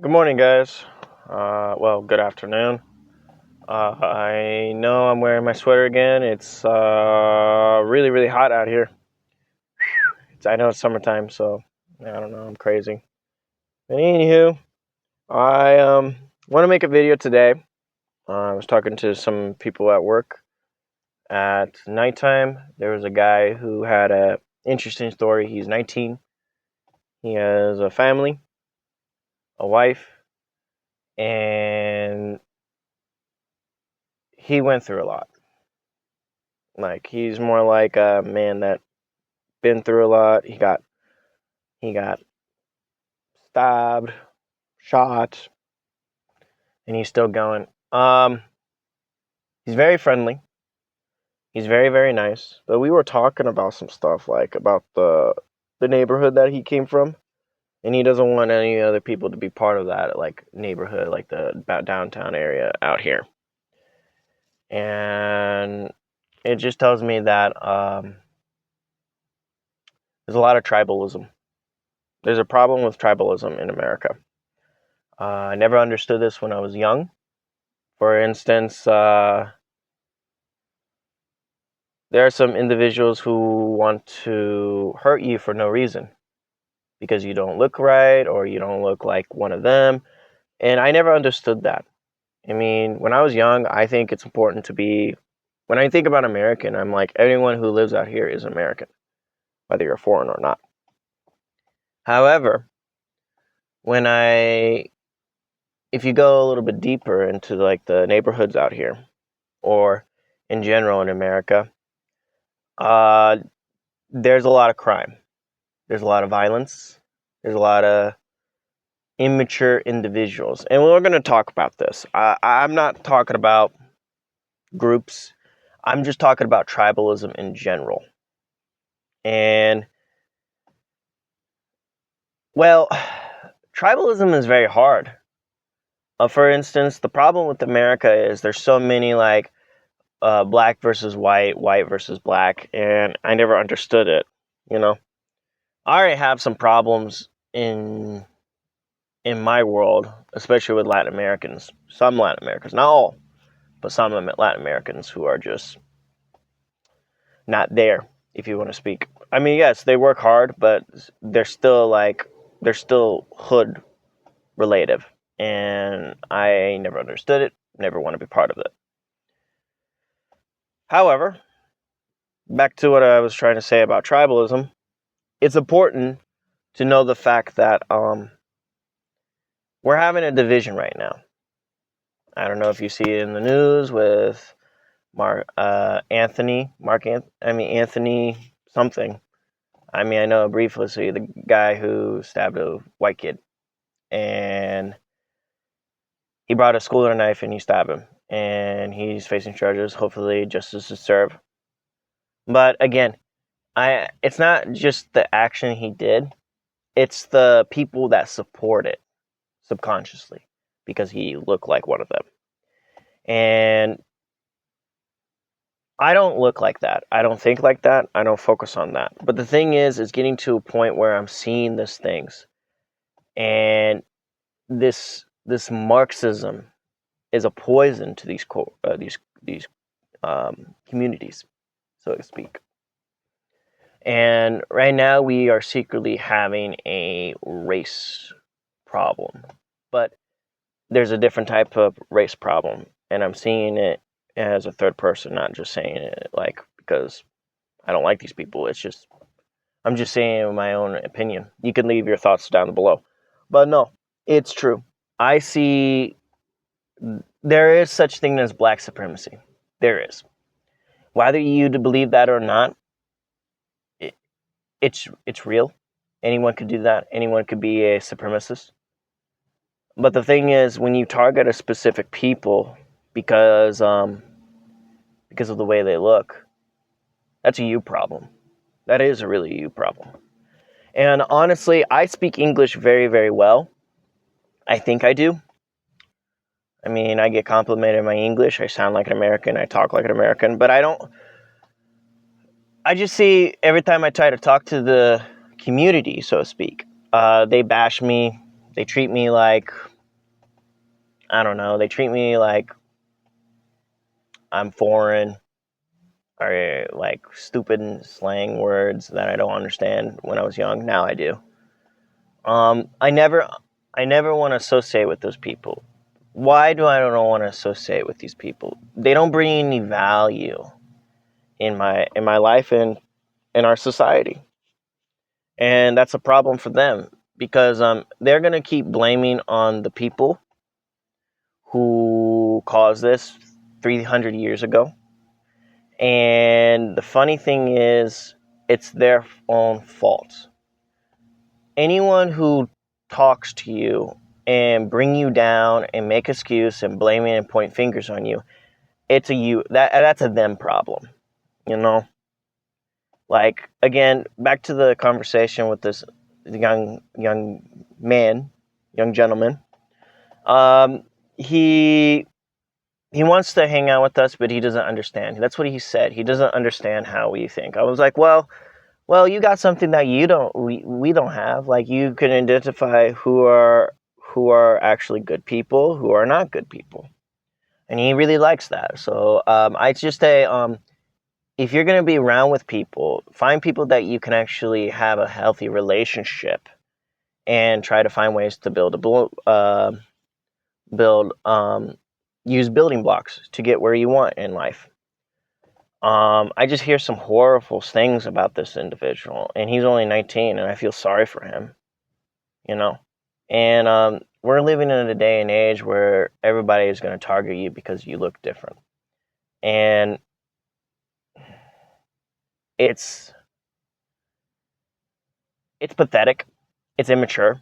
Good morning, guys. Well, good afternoon. I know I'm wearing my sweater again. It's really, really hot out here. I know it's summertime, so I don't know. I'm crazy. But anywho, I want to make a video today. I was talking to some people at work at nighttime. There was a guy who had a interesting story. He's 19. He has a family, a wife, and he went through a lot. Like he's more like a man that been through a lot. He got stabbed, shot, and he's still going. He's very friendly. He's very, very nice. But we were talking about some stuff like about the neighborhood that he came from, and he doesn't want any other people to be part of that like neighborhood, like the downtown area out here. And it just tells me that there's a lot of tribalism. There's a problem with tribalism in America. I never understood this when I was young. For instance, there are some individuals who want to hurt you for no reason because you don't look right or you don't look like one of them. And I never understood that. I mean, when I was young, I think it's important to be, when I think about American, I'm like, anyone who lives out here is American, whether you're foreign or not. However, if you go a little bit deeper into like the neighborhoods out here or in general in America, there's a lot of crime. There's a lot of violence. There's a lot of immature individuals. And we're going to talk about this. I'm not talking about groups. I'm just talking about tribalism in general. And, well, tribalism is very hard. For instance, the problem with America is there's so many like black versus white versus black, and I never understood it, you know. I already have some problems in my world, especially with Latin Americans. Some Latin Americans, not all, but some Latin Americans who are just not there, if you want to speak. I mean, yes, they work hard, but they're still hood relative, and I never understood it, never want to be part of it. However, back to what I was trying to say about tribalism, it's important to know the fact that we're having a division right now. I don't know if you see it in the news with Anthony something. I mean, I know briefly the guy who stabbed a white kid, and he brought a schooler knife and he stabbed him, and he's facing charges. Hopefully, justice is served. But again, it's not just the action he did; it's the people that support it subconsciously because he looked like one of them. And I don't look like that. I don't think like that. I don't focus on that. But the thing is getting to a point where I'm seeing these things, and this Marxism is a poison to these communities, so to speak. And right now we are secretly having a race problem, but there's a different type of race problem, and I'm seeing it as a third person, not just saying it like because I don't like these people. It's just I'm just saying my own opinion. You can leave your thoughts down below, but no, it's true. I see there is such thing as black supremacy. There is, whether you believe that or not. It's real. Anyone could do that. Anyone could be a supremacist. But the thing is, when you target a specific people because of the way they look, that's a you problem. That is a really you problem. And honestly, I speak English very, very well. I think I do. I mean, I get complimented in my English. I sound like an American. I talk like an American. But I don't. I just see every time I try to talk to the community, so to speak, they bash me. They treat me like, I don't know, they treat me like I'm foreign, or like stupid slang words that I don't understand when I was young. Now I do. I never want to associate with those people. Why do I don't want to associate with these people? They don't bring any value in my life and in our society, and that's a problem for them because they're gonna keep blaming on the people who caused this 300 years ago. And the funny thing is, it's their own fault. Anyone who talks to you and bring you down and make excuse and blame and point fingers on you, it's a you that's a them problem, you know. Like, again, back to the conversation with this young man, young gentleman. Um, he wants to hang out with us, but he doesn't understand. That's what he said. He doesn't understand how we think. I was like, well, you got something that we don't have. Like, you can identify who are actually good people, who are not good people, and he really likes that. So I just say, if you're going to be around with people, find people that you can actually have a healthy relationship, and try to find ways to use building blocks to get where you want in life. I just hear some horrible things about this individual, and he's only 19, and I feel sorry for him, you know. And we're living in a day and age where everybody is going to target you because you look different, and it's pathetic, it's immature,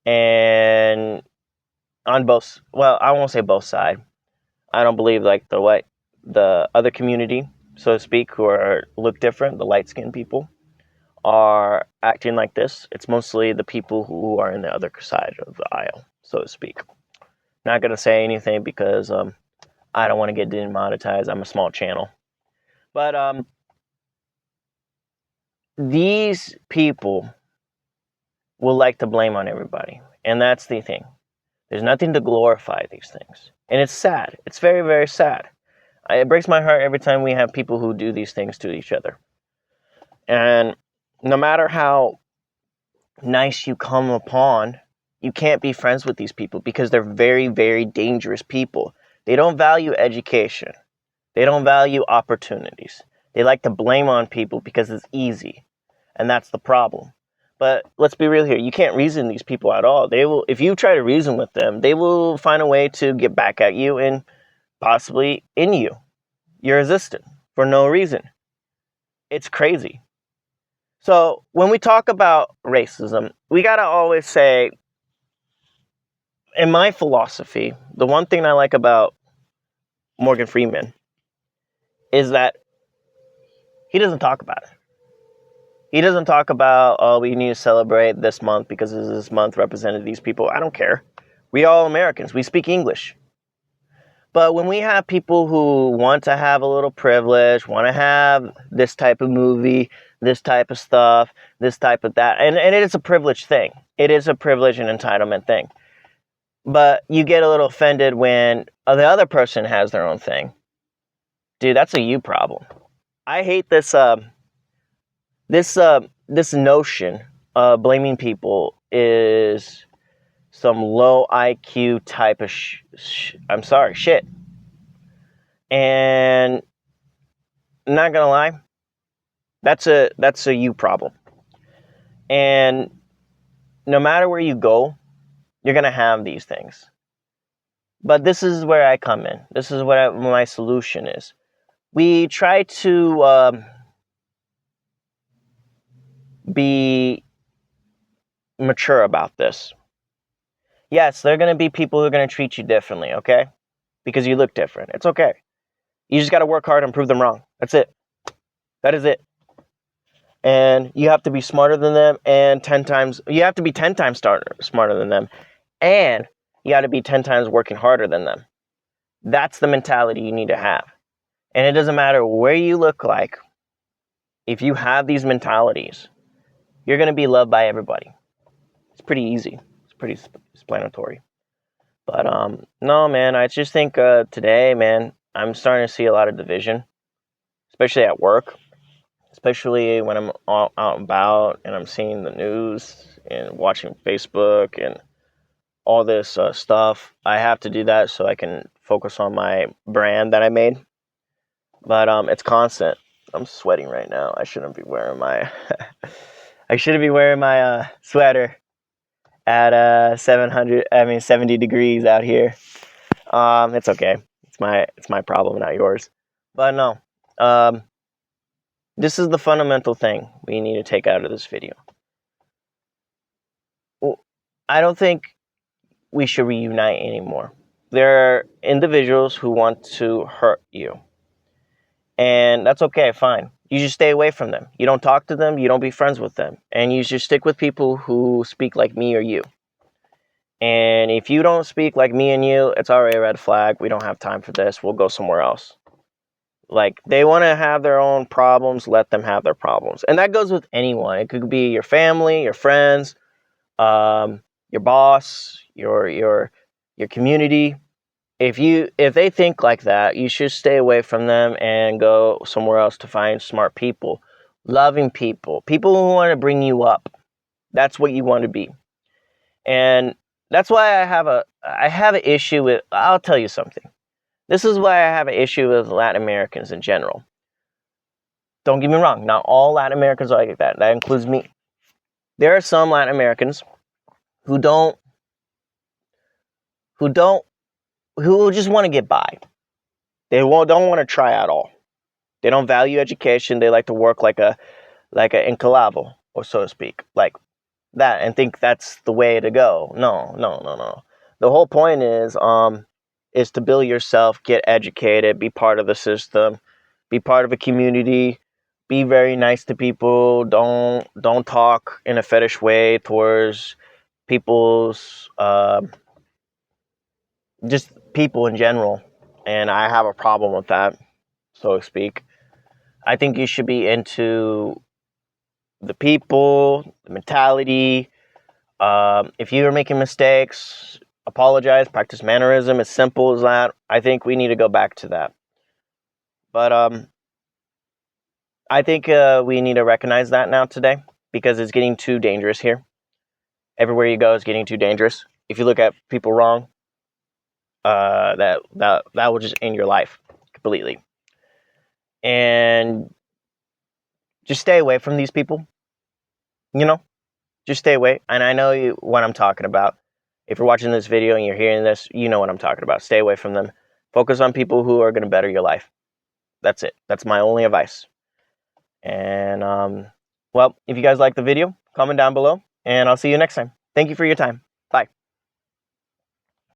and on both, well, I won't say both sides. I don't believe like the other community, so to speak, who look different, the light-skinned people, are acting like this. It's mostly the people who are in the other side of the aisle, so to speak. Not going to say anything because I don't want to get demonetized. I'm a small channel. But these people will like to blame on everybody, and that's the thing. There's nothing to glorify these things, and it's sad. It's very, very sad. It breaks my heart every time we have people who do these things to each other. And no matter how nice you come upon, you can't be friends with these people because they're very, very dangerous people. They don't value education. They don't value opportunities. They like to blame on people because it's easy, and that's the problem. But let's be real here. You can't reason these people at all. They will, if you try to reason with them, they will find a way to get back at you and possibly in you. You're resistant for no reason. It's crazy. So when we talk about racism, we got to always say, in my philosophy, the one thing I like about Morgan Freeman is that he doesn't talk about it. He doesn't talk about, oh, we need to celebrate this month because this month represented these people. I don't care. We all Americans. We speak English. But when we have people who want to have a little privilege, want to have this type of movie, this type of stuff, this type of that, and it is a privilege thing. It is a privilege and entitlement thing. But you get a little offended when the other person has their own thing. Dude, that's a you problem. I hate this this notion of blaming people is some low IQ type of shit. And I'm not gonna lie, that's a you problem. And no matter where you go, you're gonna have these things. But this is where I come in. This is what my solution is. We try to be mature about this. Yes, there are going to be people who are going to treat you differently, okay? Because you look different. It's okay. You just got to work hard and prove them wrong. That's it. That is it. And you have to be smarter than them, and you have to be 10 times smarter than them, and you got to be 10 times working harder than them. That's the mentality you need to have. And it doesn't matter where you look like. If you have these mentalities, you're going to be loved by everybody. It's pretty easy. pretty explanatory. But no, man, I just think today, man, I'm starting to see a lot of division, especially at work, especially when I'm out and about and I'm seeing the news and watching Facebook and all this stuff. I have to do that so I can focus on my brand that I made. But it's constant. I'm sweating right now. I shouldn't be wearing my I shouldn't be wearing my sweater at 70 degrees out here. It's okay. It's my problem, not yours. But no. This is the fundamental thing we need to take out of this video. Well, I don't think we should reunite anymore. There are individuals who want to hurt you. And that's okay, fine. You just stay away from them. You don't talk to them, you don't be friends with them. And you just stick with people who speak like me or you. And if you don't speak like me and you, it's already a red flag. We don't have time for this. We'll go somewhere else. Like, they want to have their own problems, let them have their problems. And that goes with anyone. It could be your family, your friends, your boss, your community. If they think like that, you should stay away from them and go somewhere else to find smart people, loving people, people who want to bring you up. That's what you want to be. And that's why I have an issue with, I'll tell you something. This is why I have an issue with Latin Americans in general. Don't get me wrong, not all Latin Americans are like that. That includes me. There are some Latin Americans who just want to get by. They don't want to try at all. They don't value education. They like to work like a enclavo, or so to speak, like that, and think that's the way to go. No. The whole point is to build yourself, get educated, be part of the system, be part of a community, be very nice to people. Don't talk in a fetish way towards people's just people in general. And I have a problem with that, so to speak. I think you should be into the people, the mentality. If you're making mistakes, apologize, practice mannerism, as simple as that. I think we need to go back to that. But I think we need to recognize that now today, because it's getting too dangerous here. Everywhere you go is getting too dangerous. If you look at people wrong, that will just end your life completely. And just stay away from these people. Just stay away. And I know what I'm talking about. If you're watching this video and you're hearing this, you know what I'm talking about. Stay away from them. Focus on people who are going to better your life. That's it. That's my only advice. And, well, if you guys like the video, comment down below, and I'll see you next time. Thank you for your time.